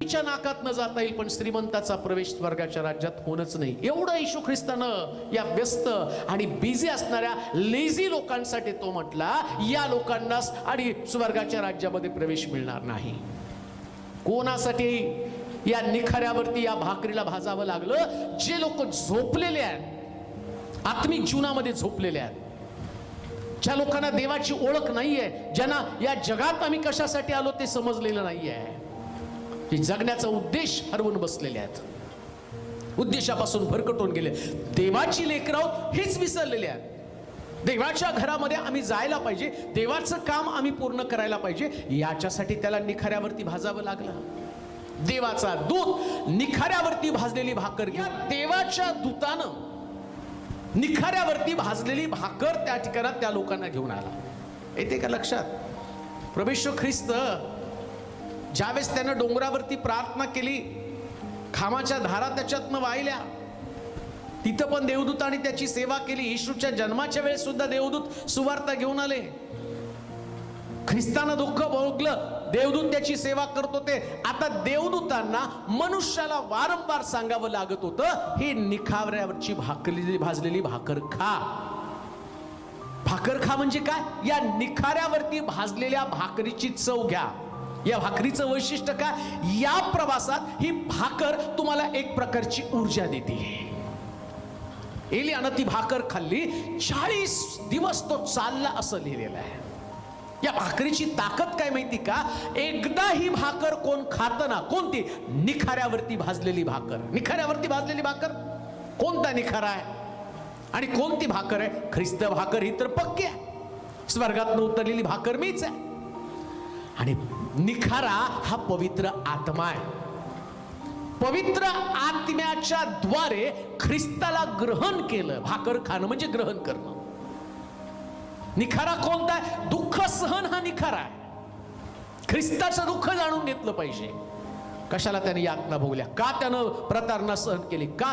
च्या नाकात न जाता येईल, पण श्रीमंताचा प्रवेश स्वर्गाच्या राज्यात होणच नाही. एवढं येशू ख्रिस्तानं या व्यस्त आणि बिझी असणाऱ्या लेझी लोकांसाठी तो म्हटला, या लोकांना आणि स्वर्गाच्या राज्यामध्ये प्रवेश मिळणार नाही. कोणासाठी? या निखाऱ्यावरती या भाकरीला भाजावं लागलं जे लोक झोपलेले आहेत, आत्मिक जीवनामध्ये झोपलेले आहेत, ज्या लोकांना देवाची ओळख नाहीये, ज्यांना या जगात आम्ही कशासाठी आलो ते समजलेलं नाहीये, जे जगण्याचा उद्देश हरवून बसलेले आहेत, उद्देशापासून भरकटून गेले, देवाची लेकरं हेच विसरलेले आहेत. देवाच्या घरामध्ये आम्ही जायला पाहिजे, देवाचं काम आम्ही पूर्ण करायला पाहिजे, याच्यासाठी त्याला निखाऱ्यावरती भाजावं लागलं. देवाचा दूत निखाऱ्यावरती भाजलेली भाकर घेऊन, देवाच्या दूतानं निखाऱ्यावरती भाजलेली भाकर त्या ठिकाणात त्या लोकांना घेऊन आला. येते का लक्षात? प्रभू येशू ख्रिस्त ज्यावेळेस त्यानं डोंगरावरती प्रार्थना केली, खामाच्या धारा त्याच्यातनं वाहिल्या, तिथं पण देवदूतांनी त्याची सेवा केली. येशूच्या जन्माच्या वेळेस सुद्धा देवदूत सुवार्ता घेऊन आले. ख्रिस्तानं दुःख भोगलं, देवदूत त्याची सेवा करत होते. आता देवदूतांना मनुष्याला वारंवार सांगावं लागत होतं, ही निखाऱ्यावरची भाजलेली भाकर खा. भाकर खा म्हणजे काय? या निखाऱ्यावरती भाजलेल्या भाकरीची चव घ्या. या भाकरीचं वैशिष्ट्य काय? या प्रवासात ही भाकर तुम्हाला एक प्रकारची ऊर्जा देते. एलियानं ती भाकर खाल्ली, 40 दिवस तो चालला असं लिहिलेलं आहे. या भाकरीची ताकद काय माहिती का? एकदा ही भाकर कोण खातं ना, कोणती? निखाऱ्यावरती भाजलेली भाकर. निखाऱ्यावरती भाजलेली भाकर, कोणता निखारा आहे आणि कोणती भाकर आहे? ख्रिस्त भाकर ही तर पक्की आहे, स्वर्गातून उतरलेली भाकर मीच आहे. आणि निखारा हा पवित्र आत्मा आहे. पवित्र आत्म्याच्या द्वारे ख्रिस्ताला ग्रहण केलं. भाकर खाणं म्हणजे ग्रहण करणं. निखारा कोणता आहे? दुःख सहन हा निखारा आहे. ख्रिस्ताचं दुःख जाणून घेतलं पाहिजे. कशाला त्याने यातना भोगल्या? का त्यानं प्रतारणा सहन केली? का